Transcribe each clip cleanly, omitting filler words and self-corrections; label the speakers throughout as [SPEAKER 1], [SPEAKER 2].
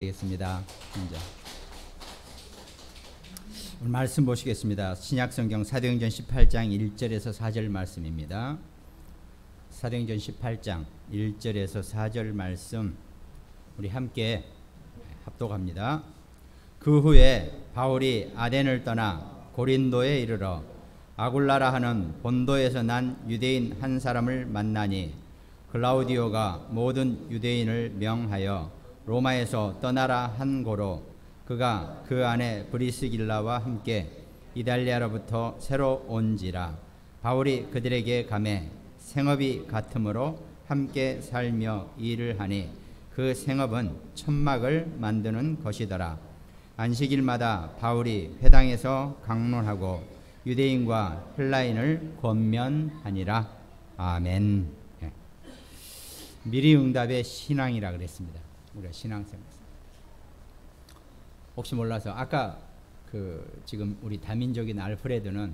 [SPEAKER 1] 되겠습니다. 먼저 오늘 말씀 보시겠습니다. 신약성경 사도행전 18장 1절에서 4절 말씀입니다. 사도행전 18장 1절에서 4절 말씀 우리 함께 합독합니다. 그 후에 바울이 아덴을 떠나 고린도에 이르러 아굴라라 하는 본도에서 난 유대인 한 사람을 만나니 글라우디오가 모든 유대인을 명하여 로마에서 떠나라 한 고로 그가 그 안에 브리스길라와 함께 이달리아로부터 새로 온지라. 바울이 그들에게 가매 생업이 같으므로 함께 살며 일을 하니 그 생업은 천막을 만드는 것이더라. 안식일마다 바울이 회당에서 강론하고 유대인과 헬라인을 권면하니라. 아멘. 미리응답의 신앙이라 그랬습니다. 우리가 신앙생활. 혹시 몰라서 아까 지금 우리 다민족인 알프레드는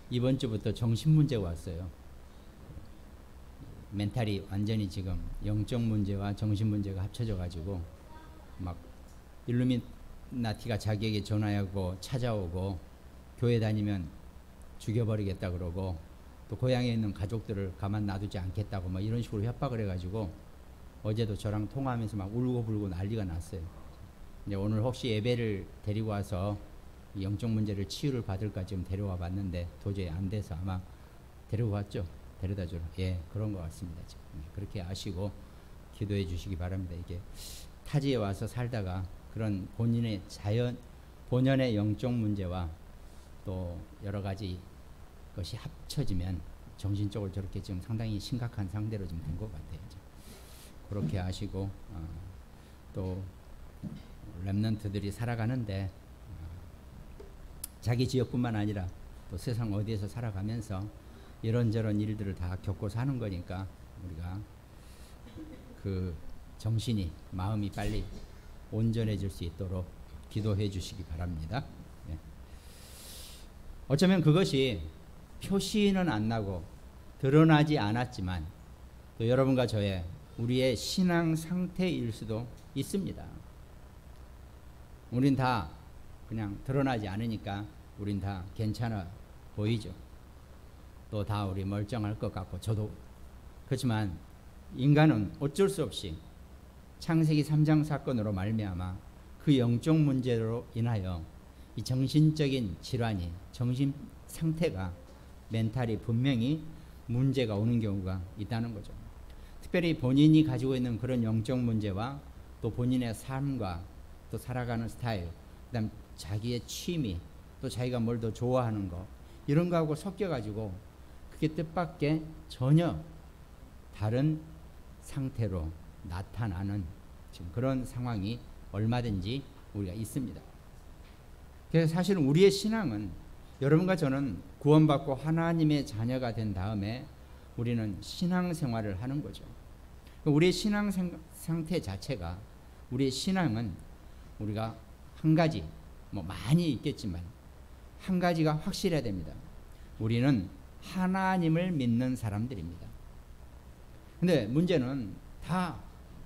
[SPEAKER 1] 이번 주부터 정신 문제가 왔어요. 멘탈이 완전히 지금 영적 문제와 정신 문제가 합쳐져 가지고 막 일루미나티가 자기에게 전화하고 찾아오고 교회 다니면 죽여버리겠다 그러고 또 고향에 있는 가족들을 가만 놔두지 않겠다고 뭐 이런 식으로 협박을 해가지고 어제도 저랑 통화하면서 막 울고불고 난리가 났어요. 이제 오늘 혹시 예배를 데리고 와서 영적 문제를 치유를 받을까 지금 데려와 봤는데 도저히 안 돼서 아마 데리고 왔죠? 데려다 주라. 예, 그런 것 같습니다. 지금. 그렇게 아시고 기도해 주시기 바랍니다. 이게 타지에 와서 살다가 그런 본연의 영적 문제와 또 여러 가지 것이 합쳐지면 정신적으로 저렇게 지금 상당히 심각한 상태로 좀 된 것 같아요. 그렇게 아시고 또 렘넌트들이 살아가는데 자기 지역뿐만 아니라 또 세상 어디에서 살아가면서 이런저런 일들을 다 겪고 사는 거니까 우리가 그 정신이 마음이 빨리 온전해질 수 있도록 기도해 주시기 바랍니다. 예. 어쩌면 그것이 표시는 안 나고 드러나지 않았지만 또 여러분과 저의 우리의 신앙 상태일 수도 있습니다. 우린 다 그냥 드러나지 않으니까 우린 다 괜찮아 보이죠. 또 다 우리 멀쩡할 것 같고 저도 그렇지만 인간은 어쩔 수 없이 창세기 3장 사건으로 말미암아 그 영적 문제로 인하여 이 정신적인 질환이 정신 상태가 멘탈이 분명히 문제가 오는 경우가 있다는 거죠. 특별히 본인이 가지고 있는 그런 영적 문제와 또 본인의 삶과 또 살아가는 스타일, 그다음 자기의 취미, 또 자기가 뭘 더 좋아하는 거 이런 거하고 섞여가지고 그게 뜻밖의 전혀 다른 상태로 나타나는 지금 그런 상황이 얼마든지 우리가 있습니다. 그래서 사실은 우리의 신앙은 여러분과 저는 구원받고 하나님의 자녀가 된 다음에 우리는 신앙생활을 하는 거죠. 우리의 신앙 상태 자체가 우리의 신앙은 우리가 한 가지 뭐 많이 있겠지만 한 가지가 확실해야 됩니다. 우리는 하나님을 믿는 사람들입니다. 근데 문제는 다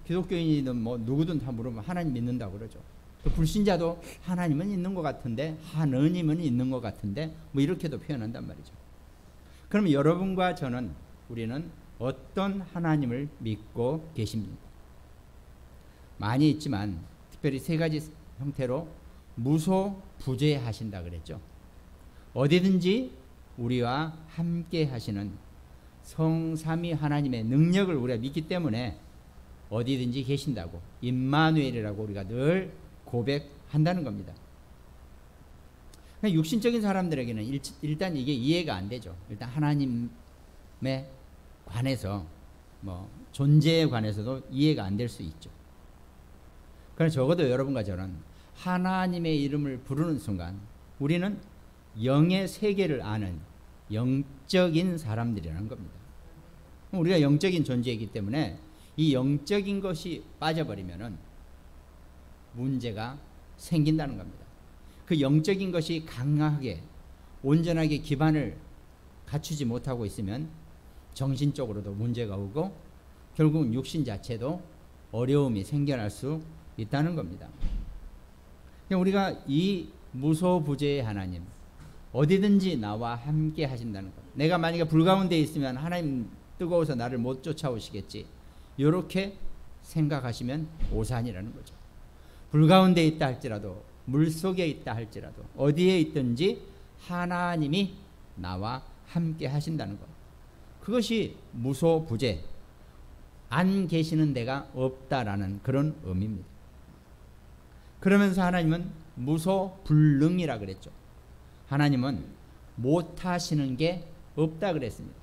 [SPEAKER 1] 기독교인이든 뭐 누구든 다 물으면 하나님 믿는다고 그러죠. 또 불신자도 하나님은 있는 것 같은데 하느님은 있는 것 같은데 뭐 이렇게도 표현한단 말이죠. 그럼 여러분과 저는 우리는 어떤 하나님을 믿고 계십니까? 많이 있지만 특별히 세 가지 형태로 무소부재하신다 그랬죠. 어디든지 우리와 함께 하시는 성삼위 하나님의 능력을 우리가 믿기 때문에 어디든지 계신다고 임마누엘이라고 우리가 늘 고백한다는 겁니다. 육신적인 사람들에게는 일단 이게 이해가 안 되죠. 일단 하나님에 관해서 뭐 존재에 관해서도 이해가 안 될 수 있죠. 그러나 적어도 여러분과 저는 하나님의 이름을 부르는 순간 우리는 영의 세계를 아는 영적인 사람들이라는 겁니다. 우리가 영적인 존재이기 때문에 이 영적인 것이 빠져버리면은 문제가 생긴다는 겁니다. 그 영적인 것이 강하게 온전하게 기반을 갖추지 못하고 있으면 정신적으로도 문제가 오고 결국은 육신 자체도 어려움이 생겨날 수 있다는 겁니다. 우리가 이 무소부재의 하나님, 어디든지 나와 함께 하신다는 것. 내가 만약에 불 가운데 있으면 하나님 뜨거워서 나를 못 쫓아오시겠지, 이렇게 생각하시면 오산이라는 거죠. 불 가운데 있다 할지라도, 물 속에 있다 할지라도, 어디에 있든지 하나님이 나와 함께 하신다는 것. 그것이 무소부재, 안 계시는 데가 없다라는 그런 의미입니다. 그러면서 하나님은 무소불능이라 그랬죠. 하나님은 못하시는 게 없다 그랬습니다.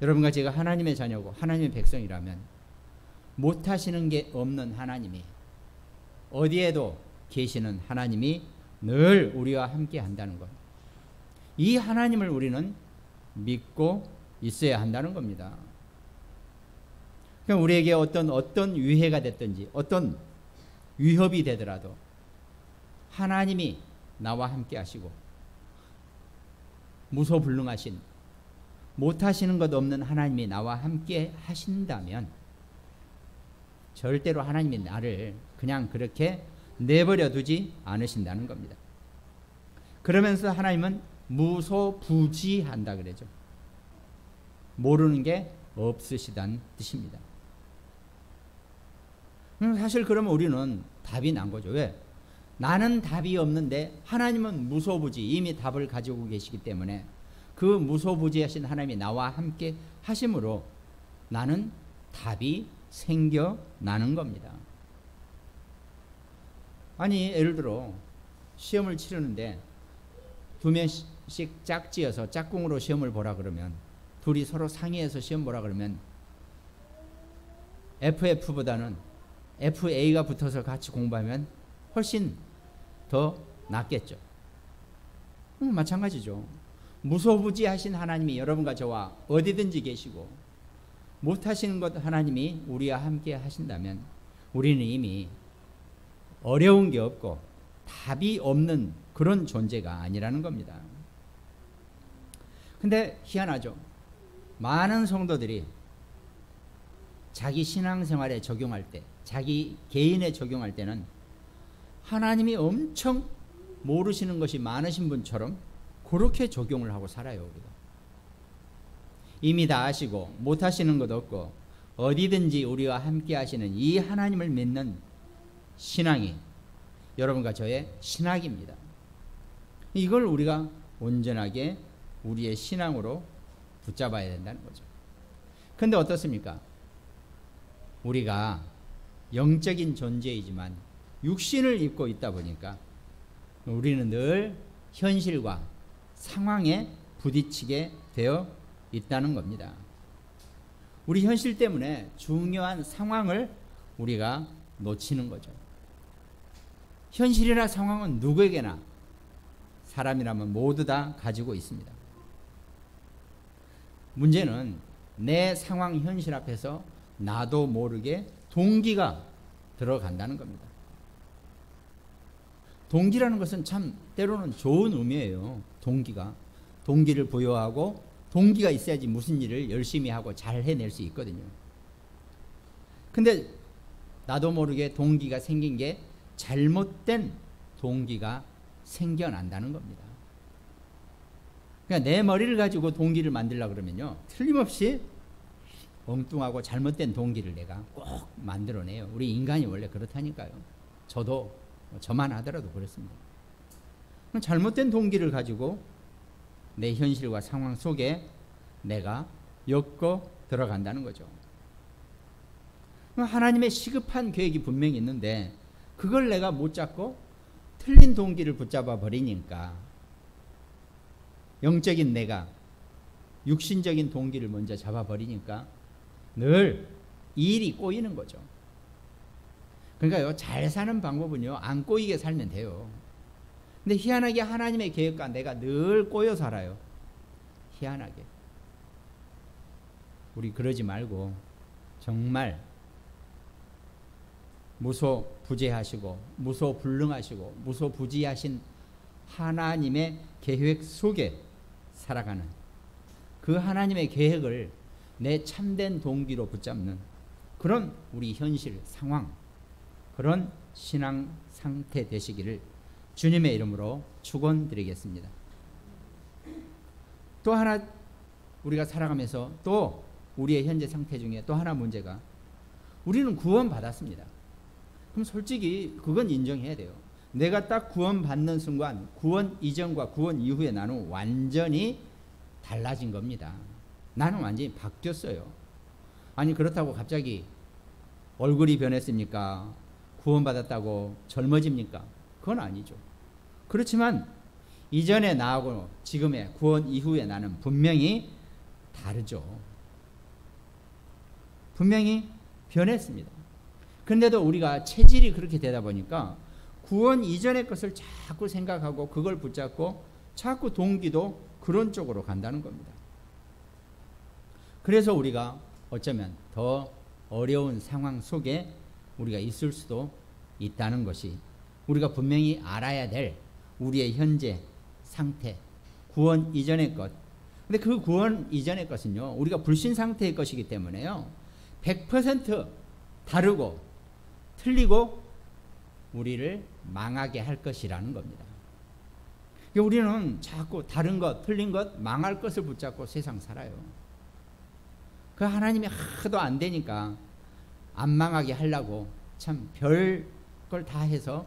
[SPEAKER 1] 여러분과 제가 하나님의 자녀고 하나님의 백성이라면 못하시는 게 없는 하나님이, 어디에도 계시는 하나님이 늘 우리와 함께 한다는 것, 이 하나님을 우리는 믿고 있어야 한다는 겁니다. 그러니까 우리에게 어떤 위해가 됐든지 어떤 위협이 되더라도 하나님이 나와 함께 하시고 무소불능하신, 못하시는 것 없는 하나님이 나와 함께 하신다면 절대로 하나님이 나를 그냥 그렇게 내버려 두지 않으신다는 겁니다. 그러면서 하나님은 무소부지한다 그러죠. 모르는 게 없으시다는 뜻입니다. 사실 그러면 우리는 답이 난 거죠. 왜? 나는 답이 없는데 하나님은 무소부지, 이미 답을 가지고 계시기 때문에 그 무소부지하신 하나님이 나와 함께 하심으로 나는 답이 생겨나는 겁니다. 아니, 예를 들어 시험을 치르는데 두 명씩 짝지어서 짝꿍으로 시험을 보라 그러면, 둘이 서로 상의해서 시험 보라 그러면 FF보다는 FA가 붙어서 같이 공부하면 훨씬 더 낫겠죠. 마찬가지죠. 무소부지하신 하나님이 여러분과 저와 어디든지 계시고 못하시는 것 하나님이 우리와 함께 하신다면 우리는 이미 어려운 게 없고 답이 없는 그런 존재가 아니라는 겁니다. 근데 희한하죠. 많은 성도들이 자기 신앙생활에 적용할 때, 자기 개인에 적용할 때는 하나님이 엄청 모르시는 것이 많으신 분처럼 그렇게 적용을 하고 살아요. 우리가 이미 다 아시고 못하시는 것 없고 어디든지 우리와 함께 하시는 이 하나님을 믿는 신앙이 여러분과 저의 신학입니다. 이걸 우리가 온전하게 우리의 신앙으로 붙잡아야 된다는 거죠. 그런데 어떻습니까? 우리가 영적인 존재이지만 육신을 입고 있다 보니까 우리는 늘 현실과 상황에 부딪히게 되어 있다는 겁니다. 우리 현실 때문에 중요한 상황을 우리가 놓치는 거죠. 현실이나 상황은 누구에게나 사람이라면 모두 다 가지고 있습니다. 문제는 내 상황 현실 앞에서 나도 모르게 동기가 들어간다는 겁니다. 동기라는 것은 참 때로는 좋은 의미예요. 동기를 부여하고 동기가 있어야지 무슨 일을 열심히 하고 잘 해낼 수 있거든요. 근데 나도 모르게 동기가 생긴 게 잘못된 동기가 생겨난다는 겁니다. 그러니까 내 머리를 가지고 동기를 만들려고 그러면요, 틀림없이 엉뚱하고 잘못된 동기를 내가 꼭 만들어내요. 우리 인간이 원래 그렇다니까요. 저도 저만 하더라도 그렇습니다. 잘못된 동기를 가지고 내 현실과 상황 속에 내가 엮어 들어간다는 거죠. 하나님의 시급한 계획이 분명히 있는데 그걸 내가 못 잡고 틀린 동기를 붙잡아 버리니까 영적인 내가 육신적인 동기를 먼저 잡아버리니까 늘 일이 꼬이는 거죠. 그러니까요, 잘 사는 방법은요, 안 꼬이게 살면 돼요. 근데 희한하게 하나님의 계획과 내가 늘 꼬여 살아요. 희한하게. 우리 그러지 말고 정말 무소부재하시고 무소불능하시고 무소부지하신 하나님의 계획 속에 살아가는 그 하나님의 계획을 내 참된 동기로 붙잡는 그런 우리 현실 상황, 그런 신앙 상태 되시기를 주님의 이름으로 축원드리겠습니다. 또 하나 우리가 살아가면서 또 우리의 현재 상태 중에 또 하나 문제가, 우리는 구원받았습니다. 그럼 솔직히 그건 인정해야 돼요. 내가 딱 구원받는 순간 구원 이전과 구원 이후에 나는 완전히 달라진 겁니다. 나는 완전히 바뀌었어요. 아니 그렇다고 갑자기 얼굴이 변했습니까? 구원받았다고 젊어집니까? 그건 아니죠. 그렇지만 이전의 나하고 지금의 구원 이후의 나는 분명히 다르죠. 분명히 변했습니다. 그런데도 우리가 체질이 그렇게 되다 보니까 구원 이전의 것을 자꾸 생각하고 그걸 붙잡고 자꾸 동기도 그런 쪽으로 간다는 겁니다. 그래서 우리가 어쩌면 더 어려운 상황 속에 우리가 있을 수도 있다는 것이 우리가 분명히 알아야 될 우리의 현재 상태, 구원 이전의 것. 근데 그 구원 이전의 것은요, 우리가 불신 상태의 것이기 때문에요, 100% 다르고 틀리고 우리를 망하게 할 것이라는 겁니다. 우리는 자꾸 다른 것, 틀린 것, 망할 것을 붙잡고 세상 살아요. 그 하나님이 하도 안 되니까 안 망하게 하려고 참 별 걸 다 해서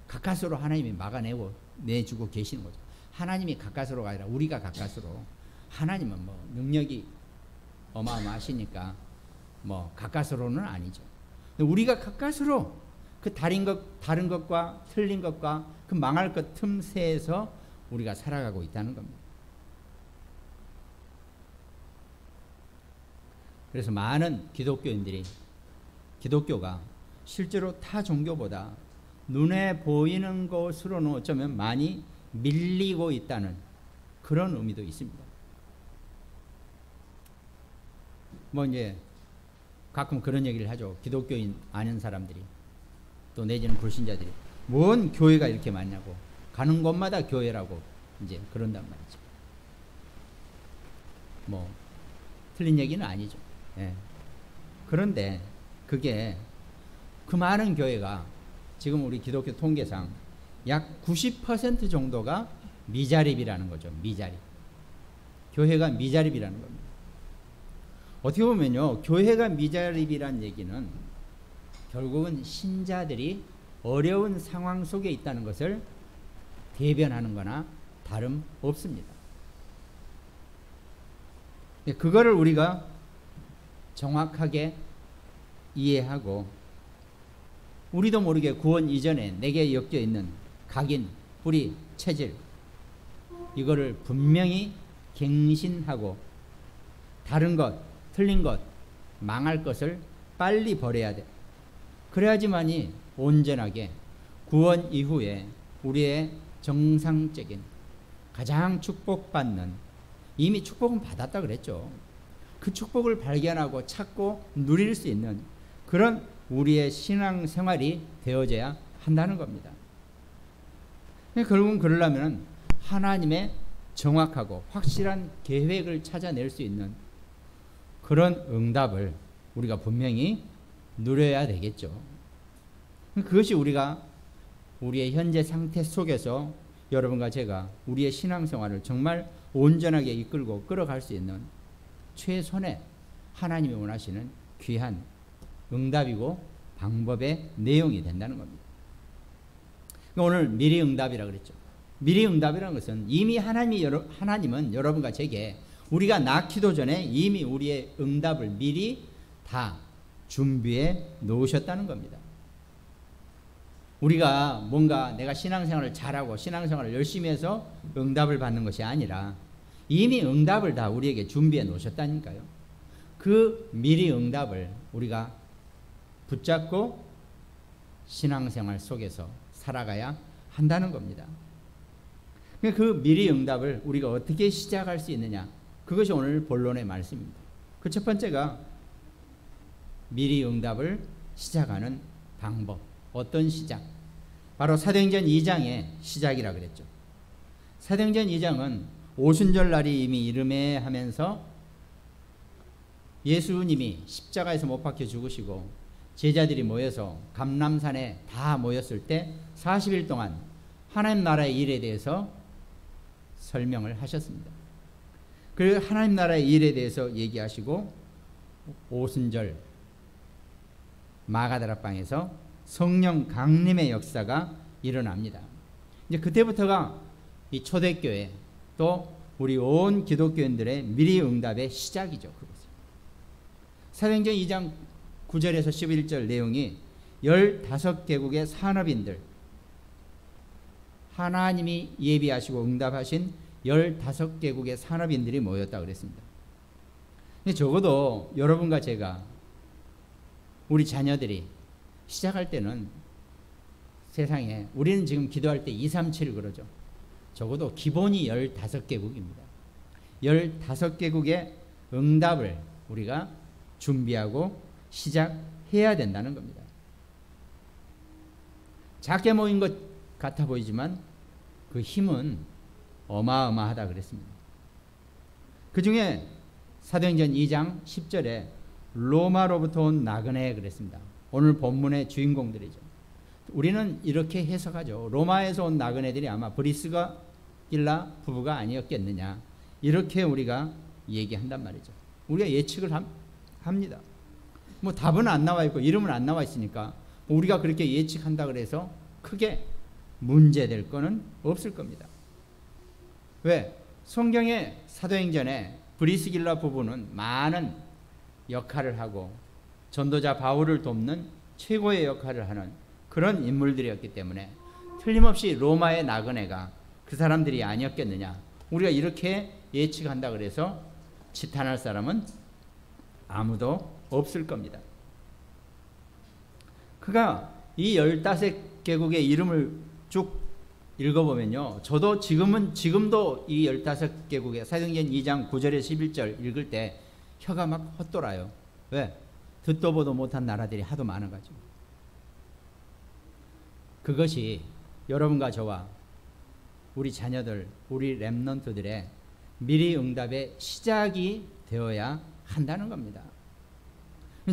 [SPEAKER 1] 가까스로 하나님이 막아내고 내주고 계시는 거죠. 하나님이 가까스로가 아니라 우리가 가까스로. 하나님은 뭐 능력이 어마어마하시니까 뭐 가까스로는 아니죠. 우리가 가까스로 그 다른 것과 틀린 것과 그 망할 것 틈새에서 우리가 살아가고 있다는 겁니다. 그래서 많은 기독교가 실제로 타 종교보다 눈에 보이는 것으로는 어쩌면 많이 밀리고 있다는 그런 의미도 있습니다. 뭐 이제 가끔 그런 얘기를 하죠. 기독교인 아는 사람들이, 또 내지는 불신자들이, 뭔 교회가 이렇게 많냐고, 가는 곳마다 교회라고 이제 그런단 말이죠. 뭐 틀린 얘기는 아니죠. 예. 그런데 그게 그 많은 교회가 지금 우리 기독교 통계상 약 90% 정도가 미자립이라는 거죠. 미자립. 교회가 미자립이라는 겁니다. 어떻게 보면요, 교회가 미자립이란 얘기는 결국은 신자들이 어려운 상황 속에 있다는 것을 대변하는 거나 다름없습니다. 그거를 우리가 정확하게 이해하고, 우리도 모르게 구원 이전에 내게 엮여 있는 각인, 불의, 체질, 이거를 분명히 갱신하고 다른 것, 틀린 것, 망할 것을 빨리 버려야 돼. 그래야지만이 온전하게 구원 이후에 우리의 정상적인 가장 축복받는, 이미 축복은 받았다 그랬죠. 그 축복을 발견하고 찾고 누릴 수 있는 그런 우리의 신앙생활이 되어져야 한다는 겁니다. 결국은 그러려면 하나님의 정확하고 확실한 계획을 찾아낼 수 있는 그런 응답을 우리가 분명히 누려야 되겠죠. 그것이 우리가 우리의 현재 상태 속에서 여러분과 제가 우리의 신앙생활을 정말 온전하게 이끌고 끌어갈 수 있는 최선의 하나님이 원하시는 귀한 응답이고 방법의 내용이 된다는 겁니다. 오늘 미리 응답이라고 그랬죠. 미리 응답이라는 것은 이미 하나님은 여러분과 제게 우리가 낳기도 전에 이미 우리의 응답을 미리 다 준비해 놓으셨다는 겁니다. 우리가 뭔가 내가 신앙생활을 잘하고 신앙생활을 열심히 해서 응답을 받는 것이 아니라 이미 응답을 다 우리에게 준비해 놓으셨다니까요. 그 미리 응답을 우리가 붙잡고 신앙생활 속에서 살아가야 한다는 겁니다. 그 미리 응답을 우리가 어떻게 시작할 수 있느냐, 그것이 오늘 본론의 말씀입니다. 그 첫 번째가 미리 응답을 시작하는 방법. 어떤 시작? 바로 사도행전 2장의 시작이라 그랬죠. 사도행전 2장은 오순절 날이 이미 이르매 하면서 예수님이 십자가에서 못 박혀 죽으시고 제자들이 모여서 감람산에 다 모였을 때 40일 동안 하나님 나라의 일에 대해서 설명을 하셨습니다. 그리고 하나님 나라의 일에 대해서 얘기하시고 오순절 마가다락방에서 성령 강림의 역사가 일어납니다. 이제 그때부터가 이 초대교회 또 우리 온 기독교인들의 미리 응답의 시작이죠. 그것은. 사도행전 2장 9절에서 11절 내용이 15개국의 산업인들, 하나님이 예비하시고 응답하신 15개국의 산업인들이 모였다 그랬습니다. 근데 적어도 여러분과 제가, 우리 자녀들이 시작할 때는 세상에, 우리는 지금 기도할 때 237 그러죠. 적어도 기본이 15개국입니다. 15개국의 응답을 우리가 준비하고 시작해야 된다는 겁니다. 작게 모인 것 같아 보이지만 그 힘은 어마어마하다 그랬습니다. 그 중에 사도행전 2장 10절에 로마로부터 온 나그네 그랬습니다. 오늘 본문의 주인공들이죠. 우리는 이렇게 해석하죠. 로마에서 온 나그네들이 아마 브리스길라 부부가 아니었겠느냐, 이렇게 우리가 얘기한단 말이죠. 우리가 예측을 합니다. 뭐 답은 안 나와 있고 이름은 안 나와 있으니까 우리가 그렇게 예측한다 그래서 크게 문제될 거는 없을 겁니다. 왜? 성경의 사도행전에 브리스길라 부부는 많은 역할을 하고 전도자 바울을 돕는 최고의 역할을 하는 그런 인물들이었기 때문에 틀림없이 로마의 나그네가 그 사람들이 아니었겠느냐, 우리가 이렇게 예측한다 그래서 지탄할 사람은 아무도 없을 겁니다. 그가 이 15개국의 이름을 쭉 읽어보면요, 저도 지금도 이 15개국의 사도행전 2장 9절에서 11절 읽을 때 혀가 막 헛돌아요. 왜? 듣도 보도 못한 나라들이 하도 많아가지고. 그것이 여러분과 저와 우리 자녀들, 우리 렘넌트들의 미리 응답의 시작이 되어야 한다는 겁니다.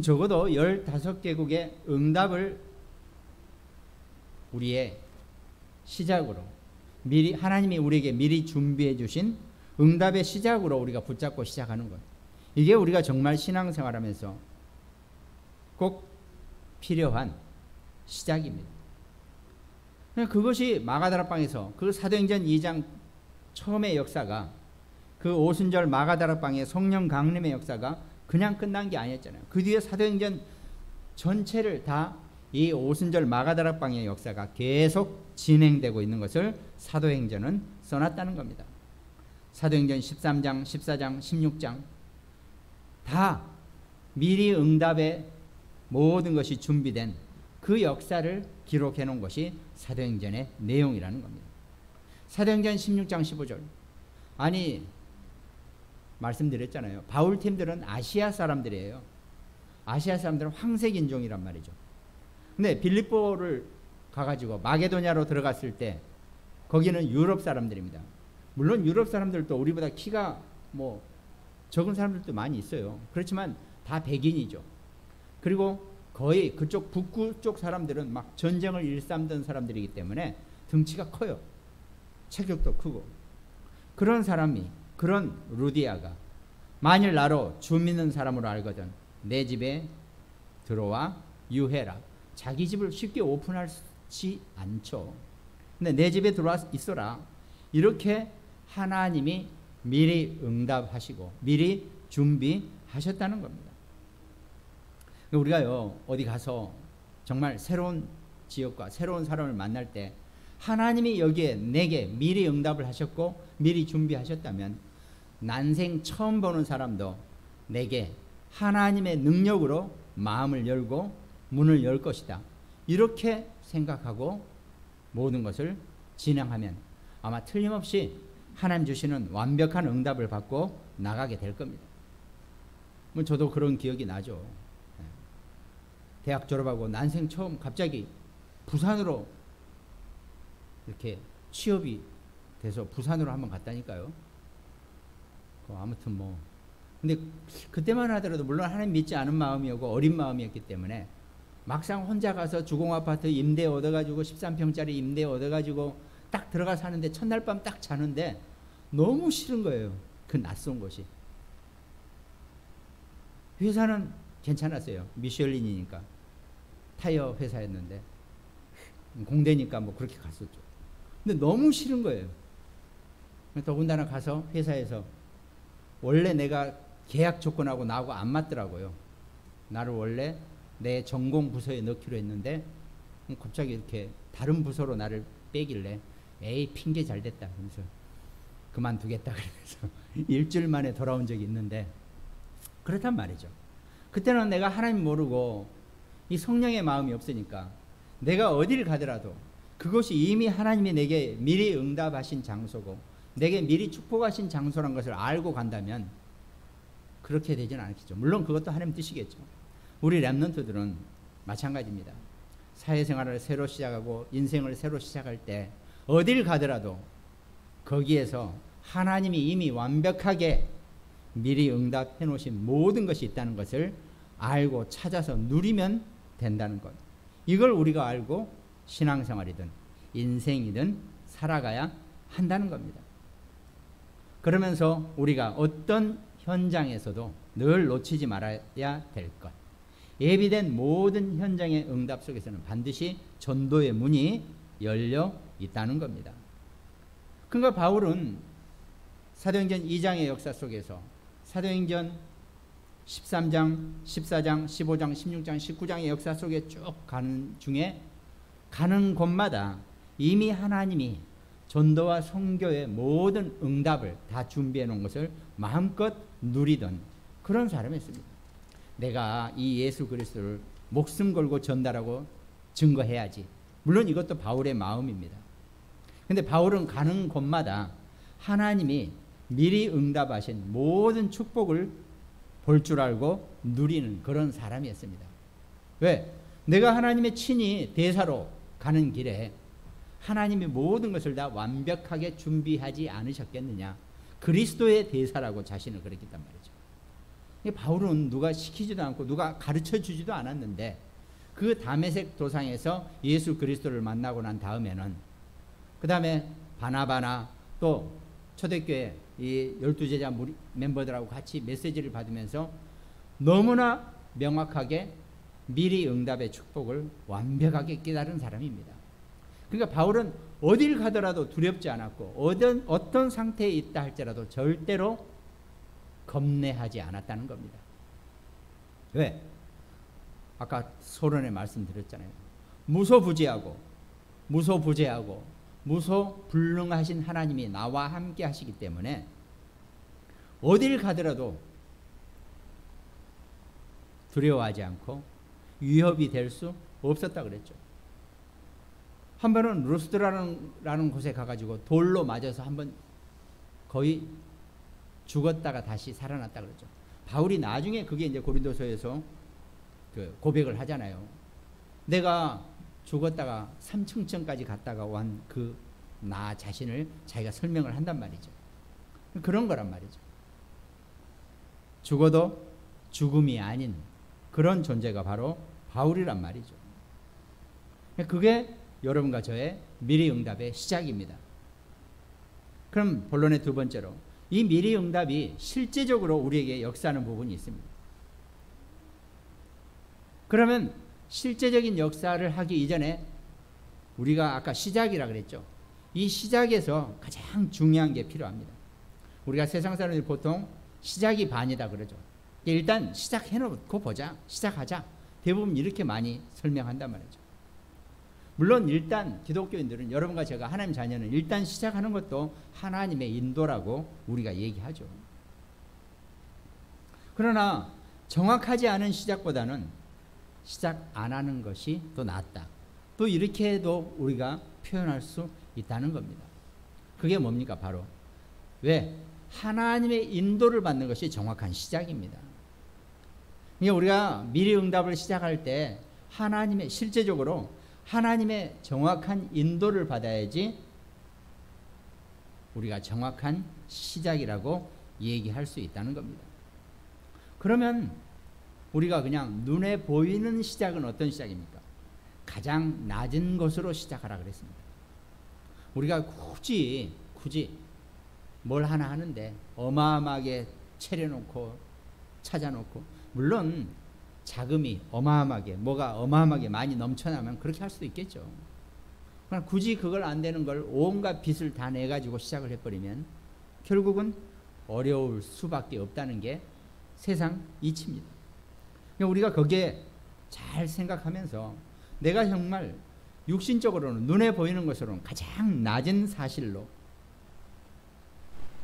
[SPEAKER 1] 적어도 15개국의 응답을 우리의 시작으로, 미리 하나님이 우리에게 미리 준비해 주신 응답의 시작으로 우리가 붙잡고 시작하는 것, 이게 우리가 정말 신앙생활하면서 꼭 필요한 시작입니다. 그것이 마가다락방에서 그 사도행전 2장 처음의 역사가, 그 오순절 마가다락방의 성령 강림의 역사가 그냥 끝난 게 아니었잖아요. 그 뒤에 사도행전 전체를 다 이 오순절 마가다락방의 역사가 계속 진행되고 있는 것을 사도행전은 써놨다는 겁니다. 사도행전 13장, 14장, 16장 다 미리 응답의 모든 것이 준비된 그 역사를 기록해 놓은 것이 사도행전의 내용이라는 겁니다. 사도행전 16장 15절, 아니 말씀드렸잖아요. 바울팀들은 아시아 사람들이에요. 아시아 사람들은 황색 인종이란 말이죠. 근데 빌립보를 가가지고 마게도냐로 들어갔을 때 거기는 유럽 사람들입니다. 물론 유럽 사람들도 우리보다 키가 뭐 적은 사람들도 많이 있어요. 그렇지만 다 백인이죠. 그리고 거의 그쪽 북구 쪽 사람들은 막 전쟁을 일삼던 사람들이기 때문에 덩치가 커요. 체격도 크고. 그런 사람이, 그런 루디아가 만일 나로 주 믿는 사람으로 알거든 내 집에 들어와 유해라. 자기 집을 쉽게 오픈하지 않죠. 근데 내 집에 들어와 있어라. 이렇게 하나님이 미리 응답하시고 미리 준비하셨다는 겁니다. 우리가요, 어디 가서 정말 새로운 지역과 새로운 사람을 만날 때 하나님이 여기에 내게 미리 응답을 하셨고 미리 준비하셨다면 난생 처음 보는 사람도 내게 하나님의 능력으로 마음을 열고 문을 열 것이다, 이렇게 생각하고 모든 것을 진행하면 아마 틀림없이 하나님 주시는 완벽한 응답을 받고 나가게 될 겁니다. 뭐 저도 그런 기억이 나죠. 대학 졸업하고 난생 처음 갑자기 부산으로 이렇게 취업이 돼서 부산으로 한번 갔다니까요. 아무튼 뭐 근데 그때만 하더라도 물론 하나님 믿지 않은 마음이었고 어린 마음이었기 때문에 막상 혼자 가서 주공아파트 임대 얻어가지고 13평짜리 임대 얻어가지고 딱 들어가 사는데 첫날 밤 딱 자는데 너무 싫은 거예요. 그 낯선 곳이. 회사는 괜찮았어요. 미슐린이니까. 타이어 회사였는데 공대니까 뭐 그렇게 갔었죠. 근데 너무 싫은 거예요. 더군다나 가서 회사에서 원래 내가 계약 조건하고 나하고 안 맞더라고요. 나를 원래 내 전공 부서에 넣기로 했는데 갑자기 이렇게 다른 부서로 나를 빼길래 에이 핑계 잘 됐다 그러면서 그만두겠다 그러면서 일주일 만에 돌아온 적이 있는데 그렇단 말이죠. 그때는 내가 하나님 모르고 이 성령의 마음이 없으니까 내가 어디를 가더라도 그것이 이미 하나님이 내게 미리 응답하신 장소고 내게 미리 축복하신 장소란 것을 알고 간다면 그렇게 되지는 않겠죠. 물론 그것도 하나님 뜻이겠죠. 우리 렘넌트들은 마찬가지입니다. 사회생활을 새로 시작하고 인생을 새로 시작할 때 어딜 가더라도 거기에서 하나님이 이미 완벽하게 미리 응답해 놓으신 모든 것이 있다는 것을 알고 찾아서 누리면 된다는 것. 이걸 우리가 알고 신앙생활이든 인생이든 살아가야 한다는 겁니다. 그러면서 우리가 어떤 현장에서도 늘 놓치지 말아야 될 것. 예비된 모든 현장의 응답 속에서는 반드시 전도의 문이 열려 있다는 겁니다. 그러니까 바울은 사도행전 2장의 역사 속에서 사도행전 13장, 14장, 15장, 16장, 19장의 역사 속에 쭉 가는 중에 가는 곳마다 이미 하나님이 전도와 선교의 모든 응답을 다 준비해 놓은 것을 마음껏 누리던 그런 사람이었습니다. 내가 이 예수 그리스도를 목숨 걸고 전달하고 증거해야지. 물론 이것도 바울의 마음입니다. 근데 바울은 가는 곳마다 하나님이 미리 응답하신 모든 축복을 볼 줄 알고 누리는 그런 사람이었습니다. 왜? 내가 하나님의 친히 대사로 가는 길에 하나님이 모든 것을 다 완벽하게 준비하지 않으셨겠느냐. 그리스도의 대사라고 자신을 그랬단 말이죠. 바울은 누가 시키지도 않고 누가 가르쳐 주지도 않았는데 그 다메섹 도상에서 예수 그리스도를 만나고 난 다음에는 그 다음에 바나바나 또 초대교회 이 12제자 멤버들하고 같이 메시지를 받으면서 너무나 명확하게 미리 응답의 축복을 완벽하게 깨달은 사람입니다. 그러니까 바울은 어딜 가더라도 두렵지 않았고 어떤 상태에 있다 할지라도 절대로 겁내하지 않았다는 겁니다. 왜? 아까 서론에 말씀드렸잖아요. 무소부재하고 무소불능하신 하나님이 나와 함께 하시기 때문에 어딜 가더라도 두려워하지 않고 위협이 될 수 없었다 그랬죠. 한 번은 루스드라는 곳에 가가지고 돌로 맞아서 한번 거의 죽었다가 다시 살아났다 그랬죠. 바울이 나중에 그게 이제 고린도서에서 그 고백을 하잖아요. 내가 죽었다가 삼층천까지 갔다가 온 그 나 자신을 자기가 설명을 한단 말이죠. 그런 거란 말이죠. 죽어도 죽음이 아닌 그런 존재가 바로 바울이란 말이죠. 그게 여러분과 저의 미리 응답의 시작입니다. 그럼 본론의 두 번째로 이 미리 응답이 실제적으로 우리에게 역사하는 부분이 있습니다. 그러면 실제적인 역사를 하기 이전에 우리가 아까 시작이라 그랬죠. 이 시작에서 가장 중요한 게 필요합니다. 우리가 세상 사람들이 보통 시작이 반이다 그러죠. 일단 시작해놓고 보자. 시작하자. 대부분 이렇게 많이 설명한단 말이죠. 물론 일단 기독교인들은 여러분과 제가 하나님 자녀는 일단 시작하는 것도 하나님의 인도라고 우리가 얘기하죠. 그러나 정확하지 않은 시작보다는 시작 안 하는 것이 더 낫다. 또 이렇게도 우리가 표현할 수 있다는 겁니다. 그게 뭡니까? 바로 왜? 하나님의 인도를 받는 것이 정확한 시작입니다. 그러니까 우리가 미리 응답을 시작할 때 하나님의 실제적으로 하나님의 정확한 인도를 받아야지 우리가 정확한 시작이라고 얘기할 수 있다는 겁니다. 그러면 우리가 그냥 눈에 보이는 시작은 어떤 시작입니까? 가장 낮은 것으로 시작하라 그랬습니다. 우리가 굳이 뭘 하나 하는데 어마어마하게 차려놓고 찾아놓고, 물론 자금이 어마어마하게, 뭐가 어마어마하게 많이 넘쳐나면 그렇게 할 수도 있겠죠. 그러나 굳이 그걸 안 되는 걸 온갖 빚을 다 내가지고 시작을 해버리면 결국은 어려울 수밖에 없다는 게 세상 이치입니다. 그러니까 우리가 거기에 잘 생각하면서 내가 정말 육신적으로는, 눈에 보이는 것으로는 가장 낮은 사실로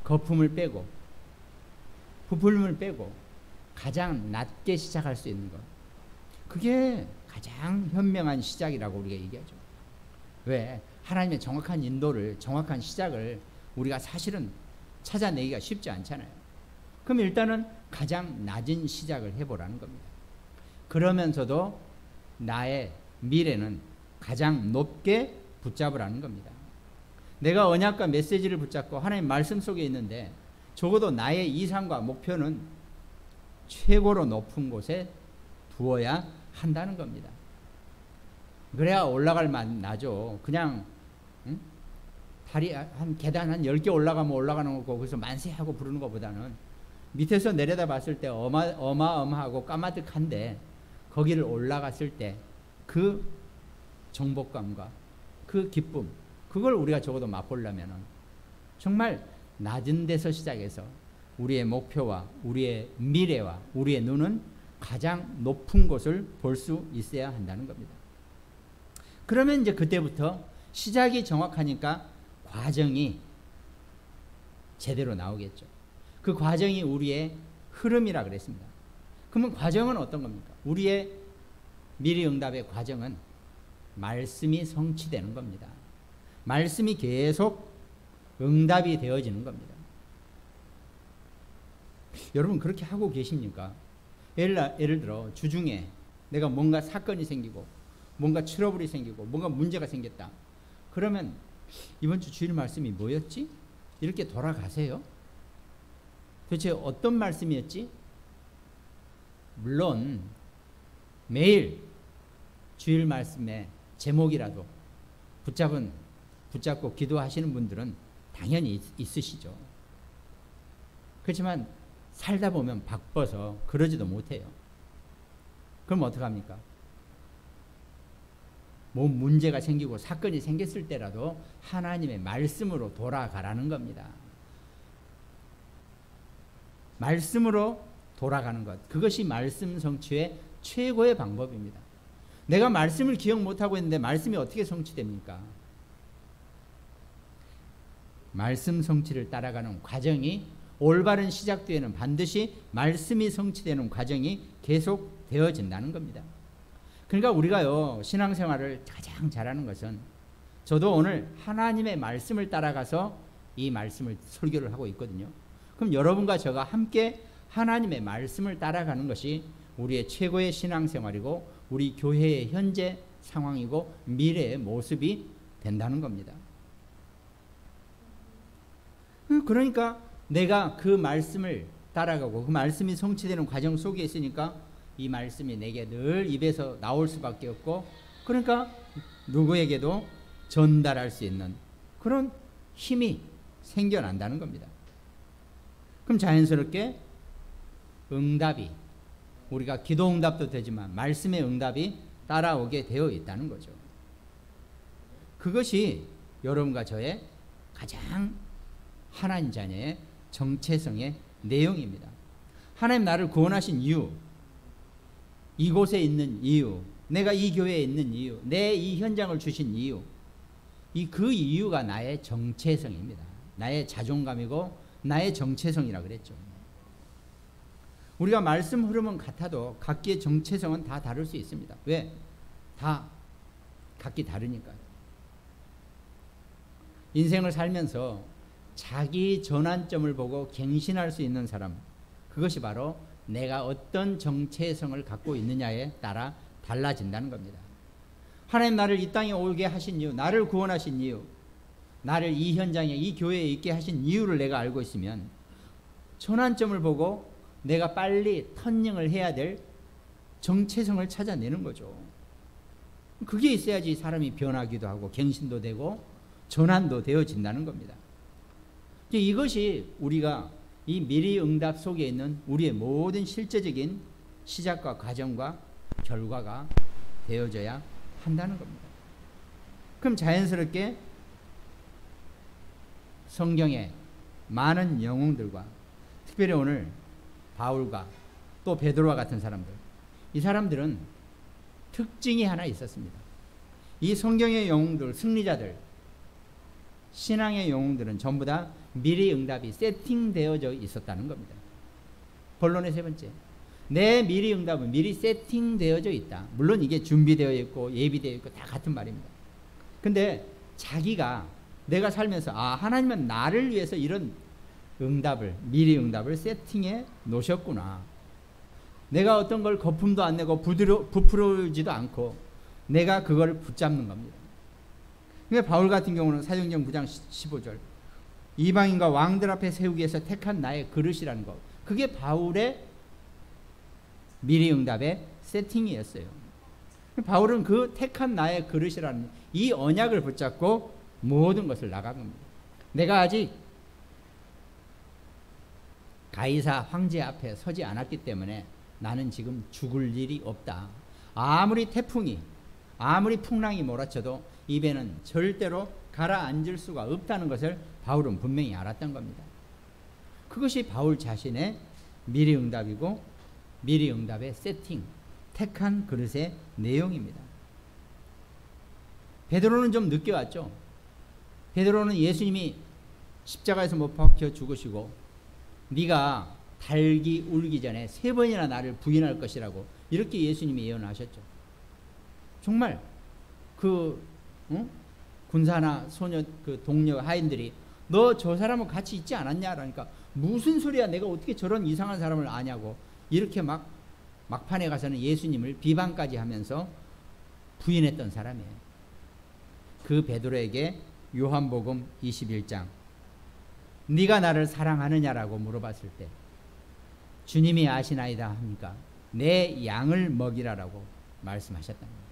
[SPEAKER 1] 거품을 빼고 부풀림을 빼고 가장 낮게 시작할 수 있는 것, 그게 가장 현명한 시작이라고 우리가 얘기하죠. 왜? 하나님의 정확한 인도를, 정확한 시작을 우리가 사실은 찾아내기가 쉽지 않잖아요. 그럼 일단은 가장 낮은 시작을 해보라는 겁니다. 그러면서도 나의 미래는 가장 높게 붙잡으라는 겁니다. 내가 언약과 메시지를 붙잡고 하나님 말씀 속에 있는데 적어도 나의 이상과 목표는 최고로 높은 곳에 두어야 한다는 겁니다. 그래야 올라갈 만 나죠. 그냥 다리 한 계단 한 10개 올라가면 올라가는 거고 그래서 만세하고 부르는 것보다는 밑에서 내려다 봤을 때 어마어마하고 까마득한데 거기를 올라갔을 때 그 정복감과 그 기쁨, 그걸 우리가 적어도 맛보려면 정말 낮은 데서 시작해서 우리의 목표와 우리의 미래와 우리의 눈은 가장 높은 곳을 볼 수 있어야 한다는 겁니다. 그러면 이제 그때부터 시작이 정확하니까 과정이 제대로 나오겠죠. 그 과정이 우리의 흐름이라 그랬습니다. 그러면 과정은 어떤 겁니까? 우리의 미래응답의 과정은 말씀이 성취되는 겁니다. 말씀이 계속 응답이 되어지는 겁니다. 여러분 그렇게 하고 계십니까? 예를 들어 주중에 내가 뭔가 사건이 생기고 뭔가 트러블이 생기고 뭔가 문제가 생겼다. 그러면 이번 주 주일 말씀이 뭐였지? 이렇게 돌아가세요. 도대체 어떤 말씀이었지? 물론 매일 주일 말씀의 제목이라도 붙잡고 기도하시는 분들은 당연히 있으시죠. 그렇지만 살다 보면 바빠서 그러지도 못해요. 그럼 어떡합니까? 뭐 문제가 생기고 사건이 생겼을 때라도 하나님의 말씀으로 돌아가라는 겁니다. 말씀으로 돌아가는 것, 그것이 말씀 성취의 최고의 방법입니다. 내가 말씀을 기억 못하고 있는데 말씀이 어떻게 성취됩니까? 말씀 성취를 따라가는 과정이, 올바른 시작 뒤에는 반드시 말씀이 성취되는 과정이 계속 되어진다는 겁니다. 그러니까 우리가요, 신앙생활을 가장 잘하는 것은, 저도 오늘 하나님의 말씀을 따라가서 이 말씀을 설교를 하고 있거든요. 그럼 여러분과 저가 함께 하나님의 말씀을 따라가는 것이 우리의 최고의 신앙생활이고 우리 교회의 현재 상황이고 미래의 모습이 된다는 겁니다. 그러니까 내가 그 말씀을 따라가고 그 말씀이 성취되는 과정 속에 있으니까 이 말씀이 내게 늘 입에서 나올 수밖에 없고, 그러니까 누구에게도 전달할 수 있는 그런 힘이 생겨난다는 겁니다. 그럼 자연스럽게 응답이, 우리가 기도 응답도 되지만 말씀의 응답이 따라오게 되어 있다는 거죠. 그것이 여러분과 저의 가장 하나님 자녀의 정체성의 내용입니다. 하나님 나를 구원하신 이유, 이곳에 있는 이유, 내가 이 교회에 있는 이유, 내 이 현장을 주신 이유, 그 이유가 나의 정체성입니다. 나의 자존감이고 나의 정체성이라 그랬죠. 우리가 말씀 흐름은 같아도 각기의 정체성은 다 다를 수 있습니다. 왜? 다 각기 다르니까요. 인생을 살면서 자기 전환점을 보고 갱신할 수 있는 사람, 그것이 바로 내가 어떤 정체성을 갖고 있느냐에 따라 달라진다는 겁니다. 하나님 나를 이 땅에 오게 하신 이유, 나를 구원하신 이유, 나를 이 현장에, 이 교회에 있게 하신 이유를 내가 알고 있으면 전환점을 보고 내가 빨리 터닝을 해야 될 정체성을 찾아내는 거죠. 그게 있어야지 사람이 변하기도 하고 갱신도 되고 전환도 되어진다는 겁니다. 이것이 우리가 이 미리응답 속에 있는 우리의 모든 실제적인 시작과 과정과 결과가 되어져야 한다는 겁니다. 그럼 자연스럽게 성경의 많은 영웅들과 특별히 오늘 바울과 또 베드로와 같은 사람들, 이 사람들은 특징이 하나 있었습니다. 이 성경의 영웅들, 승리자들, 신앙의 영웅들은 전부 다 미리 응답이 세팅되어져 있었다는 겁니다. 본론의 세 번째, 내 미리 응답은 미리 세팅되어져 있다. 물론 이게 준비되어 있고 예비되어 있고 다 같은 말입니다. 근데 자기가 내가 살면서 하나님은 나를 위해서 이런 응답을, 미리 응답을 세팅해 놓으셨구나. 내가 어떤 걸 거품도 안 내고 부풀어지도 않고 내가 그걸 붙잡는 겁니다. 그러니까 바울 같은 경우는 사도행전 9장 15절, 이방인과 왕들 앞에 세우기 위해서 택한 나의 그릇이라는 것, 그게 바울의 미리 응답의 세팅이었어요. 바울은 그 택한 나의 그릇이라는 이 언약을 붙잡고 모든 것을 나간 겁니다. 내가 아직 가이사 황제 앞에 서지 않았기 때문에 나는 지금 죽을 일이 없다. 아무리 태풍이, 아무리 풍랑이 몰아쳐도 입에는 절대로 가라앉을 수가 없다는 것을 바울은 분명히 알았던 겁니다. 그것이 바울 자신의 미리 응답이고 미리 응답의 세팅, 택한 그릇의 내용입니다. 베드로는 좀 늦게 왔죠. 베드로는 예수님이 십자가에서 못 박혀 죽으시고 네가 달기 울기 전에 3번이나 나를 부인할 것이라고 이렇게 예수님이 예언하셨죠. 정말 군사나 소녀 그 동료 하인들이 너 저 사람은 같이 있지 않았냐? 그러니까 무슨 소리야, 내가 어떻게 저런 이상한 사람을 아냐고 이렇게 막판에 가서는 예수님을 비방까지 하면서 부인했던 사람이에요. 그 베드로에게 요한복음 21장 네가 나를 사랑하느냐라고 물어봤을 때 주님이 아시나이다 하니까 내 양을 먹이라라고 말씀하셨다는 거예요.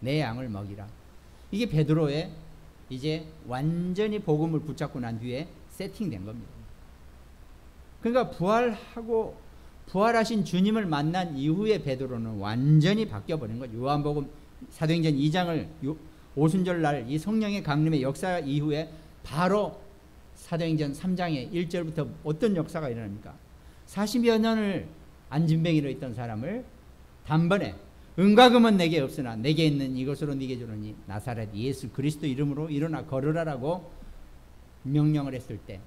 [SPEAKER 1] 내 양을 먹이라. 이게 베드로의 이제 완전히 복음을 붙잡고 난 뒤에 세팅된 겁니다. 그러니까 부활하신 주님을 만난 이후에 베드로는 완전히 바뀌어버린 거죠. 요한복음 사도행전 2장을 오순절날 이 성령의 강림의 역사 이후에 바로 사도행전 3장의 1절부터 어떤 역사가 일어납니까? 40여 년을 안진뱅이로 있던 사람을 단번에 은과 금은 내게 없으나 내게 있는 이것으로 네게 주노니 나사렛 예수 그리스도 이름으로 일어나 걸으라라고 명령을 했을 때,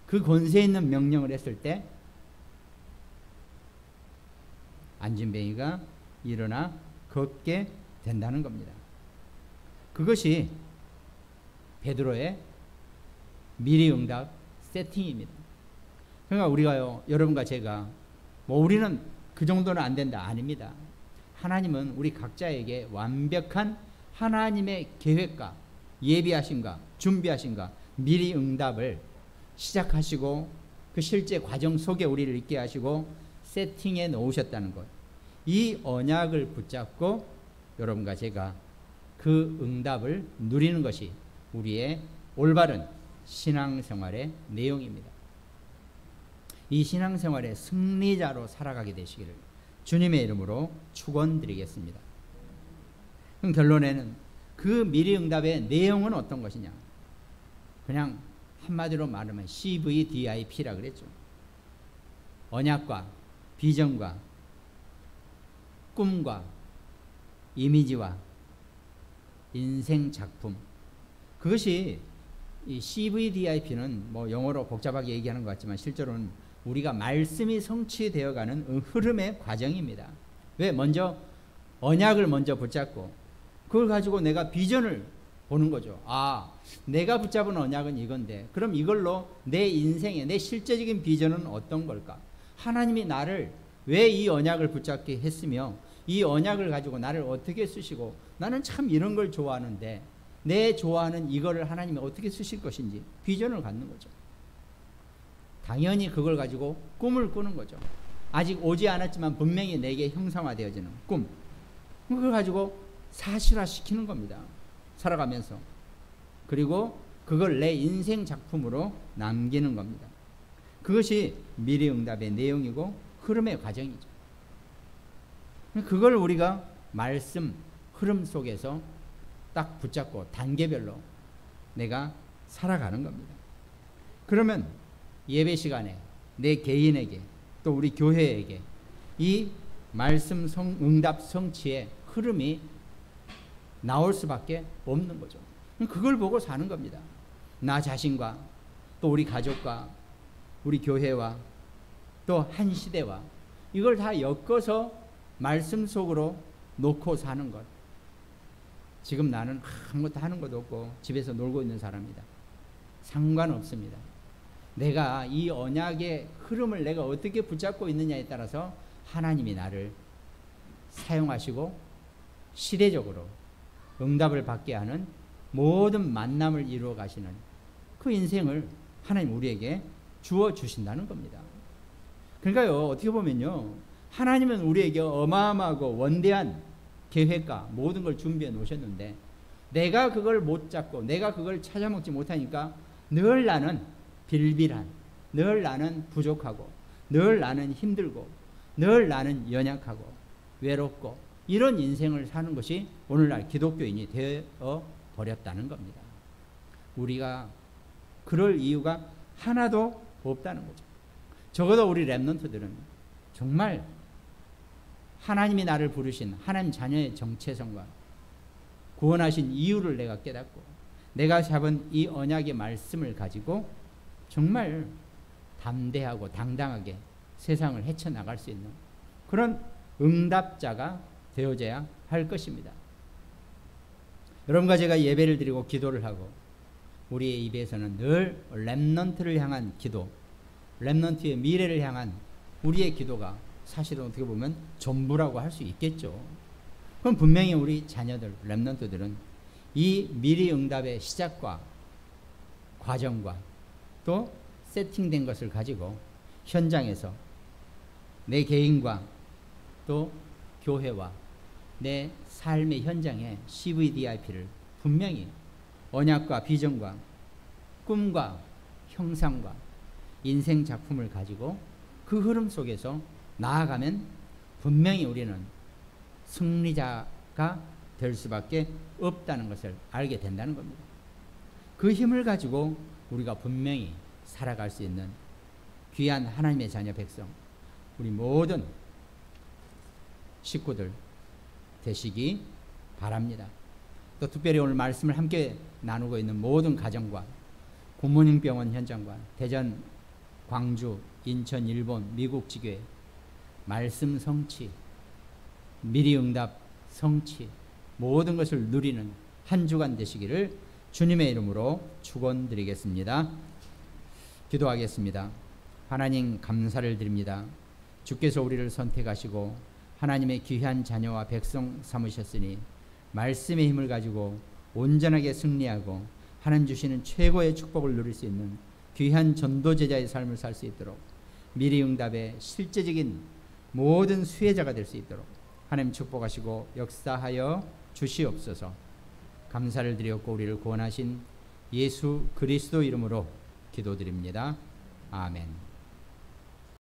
[SPEAKER 1] 그 권세 있는 명령을 했을 때 안진뱅이가 일어나 걷게 된다는 겁니다. 그것이 베드로의 미리 응답 세팅입니다. 그러니까 우리가요, 여러분과 제가 우리는 그 정도는 안 된다, 아닙니다. 하나님은 우리 각자에게 완벽한 하나님의 계획과 예비하심과 준비하심과 미리 응답을 시작하시고 그 실제 과정 속에 우리를 있게 하시고 세팅해 놓으셨다는 것, 이 언약을 붙잡고 여러분과 제가 그 응답을 누리는 것이 우리의 올바른 신앙생활의 내용입니다. 이 신앙생활의 승리자로 살아가게 되시기를 주님의 이름으로 축원드리겠습니다. 그럼 결론에는 그 미리 응답의 내용은 어떤 것이냐? 그냥 한마디로 말하면 CVDIP라 그랬죠. 언약과 비전과 꿈과 이미지와 인생 작품, 그것이 이 CVDIP는 영어로 복잡하게 얘기하는 것 같지만 실제로는 우리가 말씀이 성취되어가는 흐름의 과정입니다. 왜? 먼저 언약을 먼저 붙잡고 그걸 가지고 내가 비전을 보는 거죠. 내가 붙잡은 언약은 이건데 그럼 이걸로 내 인생의 내 실제적인 비전은 어떤 걸까? 하나님이 나를 왜 이 언약을 붙잡게 했으며 이 언약을 가지고 나를 어떻게 쓰시고 나는 참 이런 걸 좋아하는데 내 좋아하는 이거를 하나님이 어떻게 쓰실 것인지 비전을 갖는 거죠. 당연히 그걸 가지고 꿈을 꾸는 거죠. 아직 오지 않았지만 분명히 내게 형상화되어지는 꿈. 그걸 가지고 사실화시키는 겁니다. 살아가면서. 그리고 그걸 내 인생 작품으로 남기는 겁니다. 그것이 미래응답의 내용이고 흐름의 과정이죠. 그걸 우리가 말씀 흐름 속에서 딱 붙잡고 단계별로 내가 살아가는 겁니다. 그러면 예배 시간에 내 개인에게 또 우리 교회에게 이 말씀 응답 성취의 흐름이 나올 수밖에 없는 거죠. 그걸 보고 사는 겁니다. 나 자신과 또 우리 가족과 우리 교회와 또 한 시대와 이걸 다 엮어서 말씀 속으로 놓고 사는 것. 지금 나는 아무것도 하는 것도 없고 집에서 놀고 있는 사람이다. 상관없습니다. 내가 이 언약의 흐름을 내가 어떻게 붙잡고 있느냐에 따라서 하나님이 나를 사용하시고 시대적으로 응답을 받게 하는 모든 만남을 이루어 가시는 그 인생을 하나님 우리에게 주어 주신다는 겁니다. 그러니까요, 어떻게 보면요, 하나님은 우리에게 어마어마하고 원대한 계획과 모든 걸 준비해 놓으셨는데 내가 그걸 못 잡고 내가 그걸 찾아먹지 못하니까 늘 나는 빌빌한, 늘 나는 부족하고 늘 나는 힘들고 늘 나는 연약하고 외롭고 이런 인생을 사는 것이 오늘날 기독교인이 되어 버렸다는 겁니다. 우리가 그럴 이유가 하나도 없다는 거죠. 적어도 우리 렘넌트들은 정말 하나님이 나를 부르신 하나님 자녀의 정체성과 구원하신 이유를 내가 깨닫고 내가 잡은 이 언약의 말씀을 가지고 정말 담대하고 당당하게 세상을 헤쳐나갈 수 있는 그런 응답자가 되어져야 할 것입니다. 여러분과 제가 예배를 드리고 기도를 하고 우리의 입에서는 늘 렘넌트를 향한 기도, 렘넌트의 미래를 향한 우리의 기도가 사실은 어떻게 보면 전부라고 할 수 있겠죠. 그럼 분명히 우리 자녀들, 렘넌트들은 이 미래 응답의 시작과 과정과 또 세팅된 것을 가지고 현장에서 내 개인과 또 교회와 내 삶의 현장에 CVDIP를 분명히 언약과 비전과 꿈과 형상과 인생 작품을 가지고 그 흐름 속에서 나아가면 분명히 우리는 승리자가 될 수밖에 없다는 것을 알게 된다는 겁니다. 그 힘을 가지고 우리가 분명히 살아갈 수 있는 귀한 하나님의 자녀 백성, 우리 모든 식구들 되시기 바랍니다. 또 특별히 오늘 말씀을 함께 나누고 있는 모든 가정과 굿모닝병원 현장과 대전, 광주, 인천, 일본, 미국 지교회 말씀 성취, 미리응답 성취 모든 것을 누리는 한 주간 되시기를 주님의 이름으로 축원드리겠습니다. 기도하겠습니다. 하나님 감사를 드립니다. 주께서 우리를 선택하시고 하나님의 귀한 자녀와 백성 삼으셨으니 말씀의 힘을 가지고 온전하게 승리하고 하나님 주시는 최고의 축복을 누릴 수 있는 귀한 전도제자의 삶을 살 수 있도록 미리응답의 실제적인 모든 수혜자가 될 수 있도록 하나님 축복하시고 역사하여 주시옵소서. 감사를 드렸고 우리를 구원하신 예수 그리스도 이름으로 기도드립니다. 아멘.